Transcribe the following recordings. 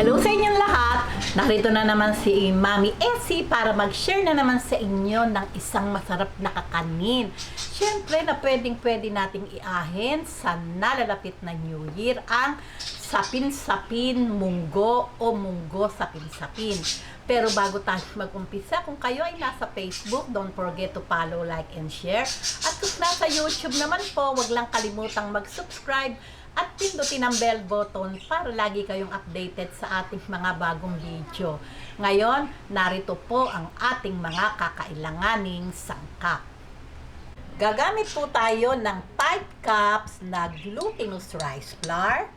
Hello sa inyong lahat! Narito na naman si Mami Essie para mag-share na naman sa inyo ng isang masarap na kakanin. Siyempre na pwede nating iahin sa nalalapit na New Year ang sapin-sapin munggo o munggo sapin-sapin. Pero bago tayo mag-umpisa, kung kayo ay nasa Facebook, don't forget to follow, like, and share. At kung nasa YouTube naman po, wag lang kalimutang mag-subscribe at pindutin ang bell button para lagi kayong updated sa ating mga bagong video. Ngayon, narito po ang ating mga kakailanganing sangkap. Gagamit po tayo ng 5 cups na glutinous rice flour,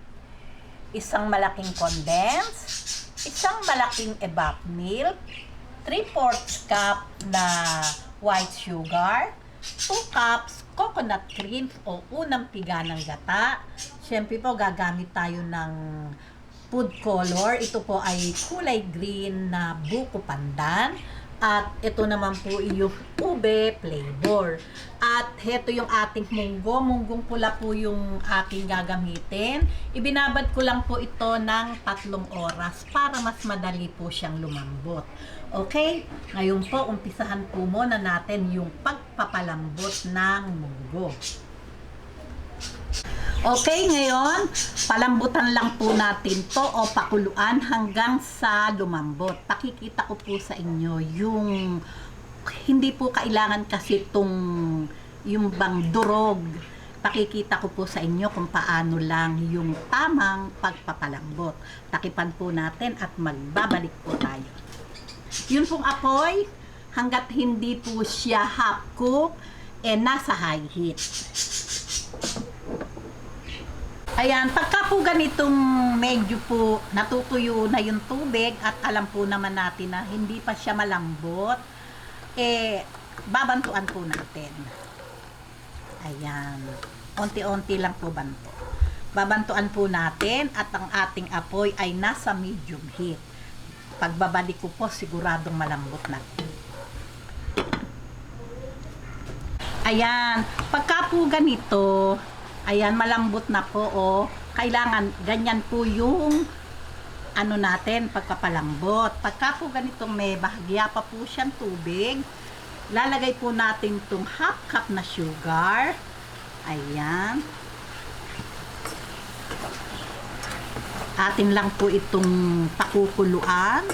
isang malaking condensed, isang malaking evap milk, 3/4 cup na white sugar, 2 cups coconut cream o unang piga ng gata. Siyempre po, gagamit tayo ng food color. Ito po ay kulay green na buko pandan. At ito naman po yung ube flavor. At heto yung ating munggo. Munggong pula po yung aking gagamitin. Ibinabad ko lang po ito ng 3 oras para mas madali po siyang lumambot. Okay? Ngayon po, umpisahan po muna natin yung pagpapalambot ng munggo. Okay, ngayon, palambutan lang po natin to o pakuluan hanggang sa lumambot. Pakikita ko po sa inyo yung hindi po kailangan kasi itong yung bang durog. Pakikita ko po sa inyo kung paano lang yung tamang pagpapalambot. Takipan po natin at magbabalik po tayo. Yun pong apoy, hanggat hindi po siya half cook, nasa high heat. Ayan, pagka po ganitong medyo po natutuyo na yung tubig at alam po naman natin na hindi pa siya malambot, babantuan po natin. Ayan, onti-onti lang po banto. Babantuan po natin at ang ating apoy ay nasa medium heat. Pagbabalik ko po, siguradong malambot na. Ayan, pagka po ganito, ayan, malambot na po, kailangan, ganyan po yung, natin, pagpapalambot. Pagka po ganitong may bahagya pa po siyang tubig, lalagay po natin itong half cup na sugar. Ayan. Atin lang po itong pakukuluan.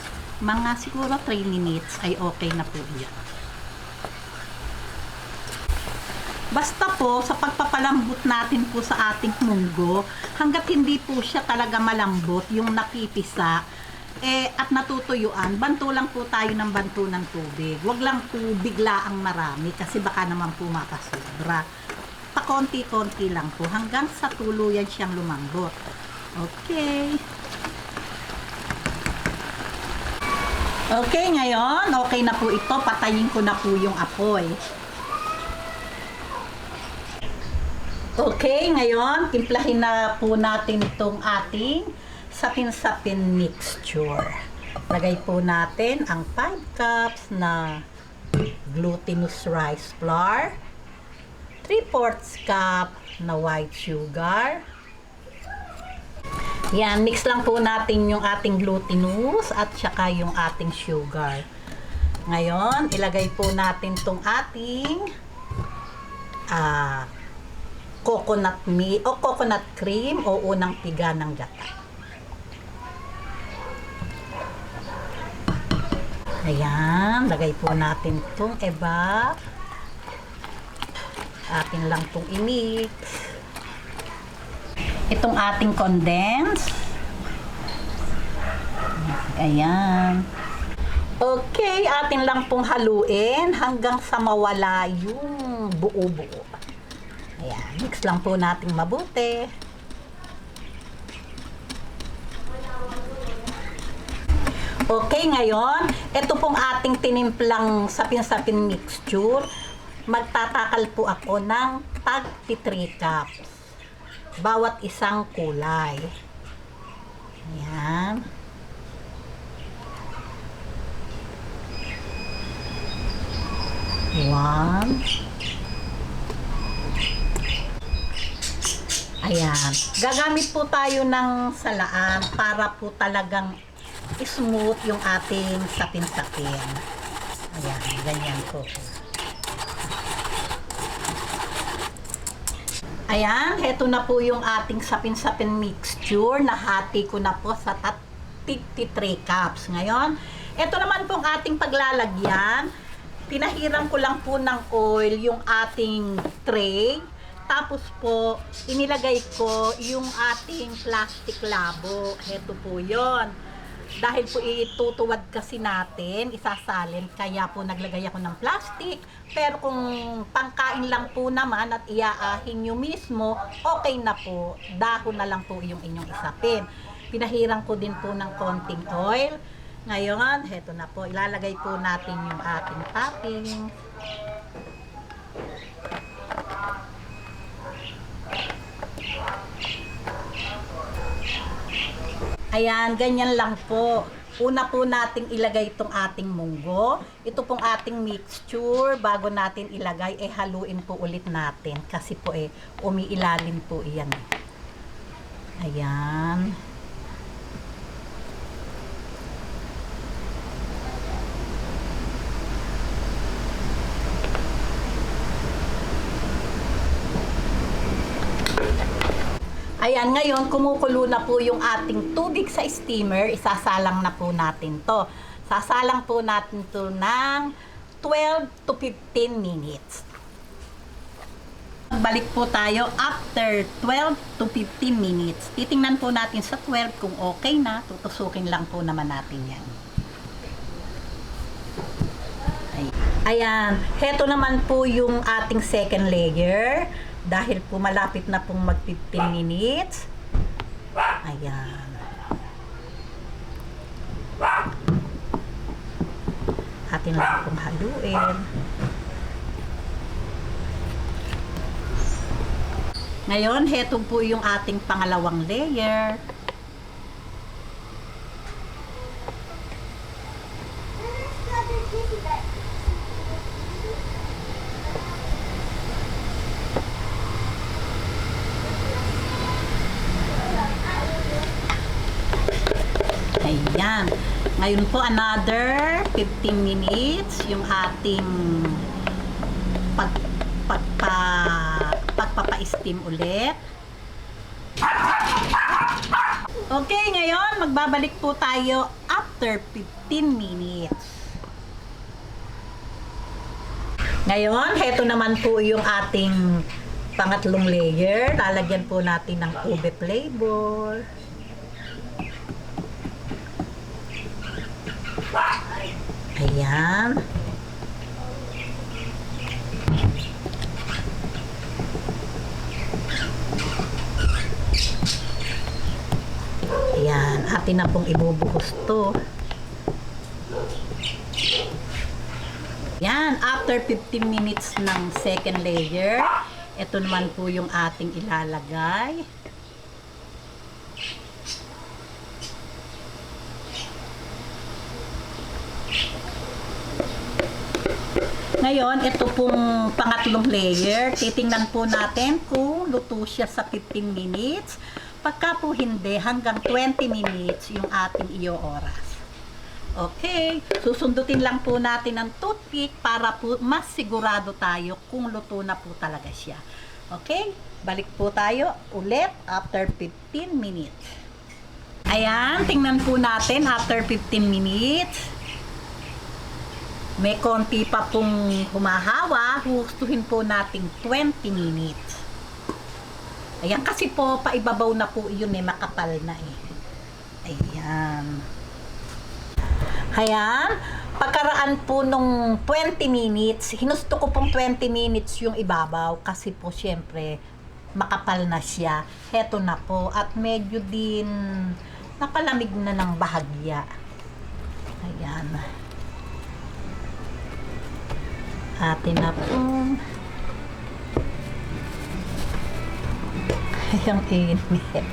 Mga siguro 3 minutes ay okay na po yan. Basta po, sa pagpapalambot natin po sa ating munggo, hanggat hindi po siya talaga malambot, yung nakipisa, at natutuyuan, banto lang po tayo ng banto ng tubig. Huwag lang po bigla ang marami, kasi baka naman po makasobra. Pakonti-konti lang po, hanggang sa tuluyan siyang lumambot. Okay. Okay, ngayon, okay na po ito. Patayin ko na po yung apoy. Okay, ngayon, timplahin na po natin itong ating sapin-sapin mixture. Lagay po natin ang 5 cups na glutinous rice flour, 3/4 cup na white sugar. Yan, mix lang po natin yung ating glutinous at saka yung ating sugar. Ngayon, ilagay po natin itong ating coconut milk o coconut cream o unang piga ng gata. Ayan, lagay po natin itong evap. Atin lang itong i-mix. Itong ating condensed. Ayan. Okay, atin lang pong haluin hanggang sa mawala yung buo-buo. Ayan, mix lang po natin mabuti. Okay, ngayon, ito pong ating tinimplang sapin-sapin mixture. Magtatakal po ako ng tag 3 cups. Bawat isang kulay. Ayan. One. Ayan. Gagamit po tayo ng salaan para po talagang smooth yung ating sapin-sapin. Ayan, ganyan po. Ayan, heto na po yung ating sapin-sapin mixture. Nahati ko na po sa 53 cups. Ngayon, eto naman pong ating paglalagyan. Pinahiram ko lang po ng oil yung ating tray. Tapos po, inilagay ko yung ating plastic labo. Heto po yon. Dahil po itutuwad kasi natin, isasalin, kaya po naglagay ako ng plastic. Pero kung pangkain lang po naman at iaahin nyo mismo, okay na po. Dahon na lang po yung inyong isapin. Pinahirang ko din po ng konting oil. Ngayon, heto na po. Ilalagay po natin yung ating topping. Ayan, ganyan lang po. Una po nating ilagay itong ating munggo. Ito pong ating mixture, bago natin ilagay, haluin po ulit natin. Kasi po umiilalim po iyan. Ayan. Ayan, ngayon kumukulo na po yung ating tubig sa steamer. Isasalang na po natin to. Sasalang po natin to ng 12 to 15 minutes. Balik po tayo after 12 to 15 minutes. Titingnan po natin sa 12 kung okay na. Tutusukin lang po naman natin yan. Ayan, heto naman po yung ating second layer. Dahil po malapit na pong mag 15 minutes. Ayan. Atin lang pong haluin. Ngayon, heto po yung ating pangalawang layer. Ayan. Ngayon po, another 15 minutes yung ating pagpapa-steam ulit. Okay, ngayon magbabalik po tayo after 15 minutes. Ngayon, heto naman po yung ating pangatlong layer. Lalagyan po natin ng ube flavor. Ayan. Ayan, atin na pong ibubuhos to. Ayan, after 15 minutes ng second layer, ito naman po yung ating ilalagay. Ngayon, ito pong pangatlong layer, titingnan po natin kung luto siya sa 15 minutes. Pagka po hindi, hanggang 20 minutes yung ating iyo-oras. Okay, susundutin lang po natin ang toothpick para po mas sigurado tayo kung luto na po talaga siya. Okay, balik po tayo ulit after 15 minutes. Ayan, tingnan po natin after 15 minutes. May konti pa pong humahawa, hustuhin po natin 20 minutes. Ayan, kasi po, paibabaw na po yun makapal na Ayan. Ayan, pagkaraan po nung 20 minutes, hinusto ko pong 20 minutes yung ibabaw kasi po syempre, makapal na siya. Heto na po, at medyo din napalamig na ng bahagya. Ayan. Atin na po. Ang init.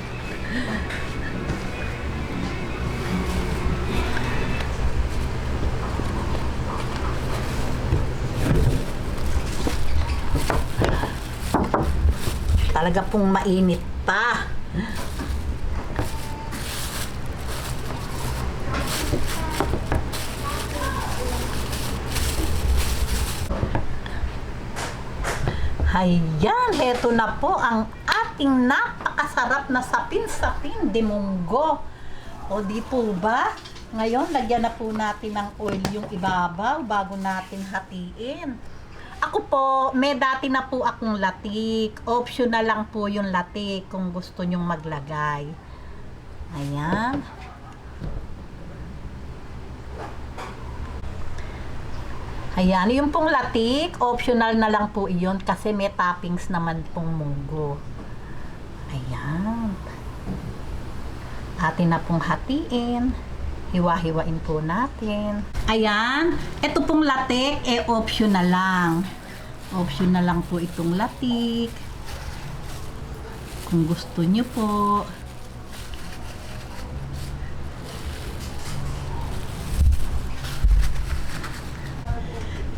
Talaga pong mainit pa. Ayan, heto na po ang ating napakasarap na sapin-sapin de munggo. O di po ba? Ngayon, lagyan na po natin ng oil yung ibabaw bago natin hatiin. Ako po, may dati na po akong latik. Optional lang po yung latik kung gusto nyong maglagay. Ayan. Ayan, yung pong latik, optional na lang po iyon kasi may toppings naman pong munggo. Ayan. Atin na pong hatiin. Hiwa-hiwain po natin. Ayan, ito pong latik, optional lang. Optional lang po itong latik. Kung gusto nyo po.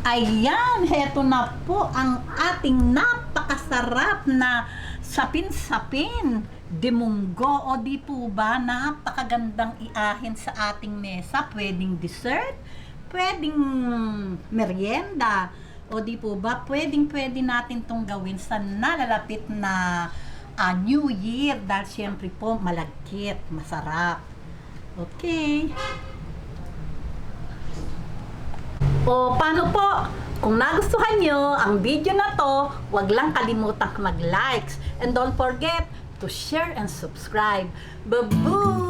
Ayan, heto na po ang ating napakasarap na sapin-sapin de munggo. O di po ba, napakagandang iahin sa ating mesa. Pwedeng dessert, pwedeng merienda. O di po ba, pwedeng natin tong gawin sa nalalapit na New Year. Dahil syempre po, malagkit, masarap. Okay. O paano po? Kung nagustuhan nyo ang video na to, huwag lang kalimutang mag-likes. And don't forget to share and subscribe. Babu!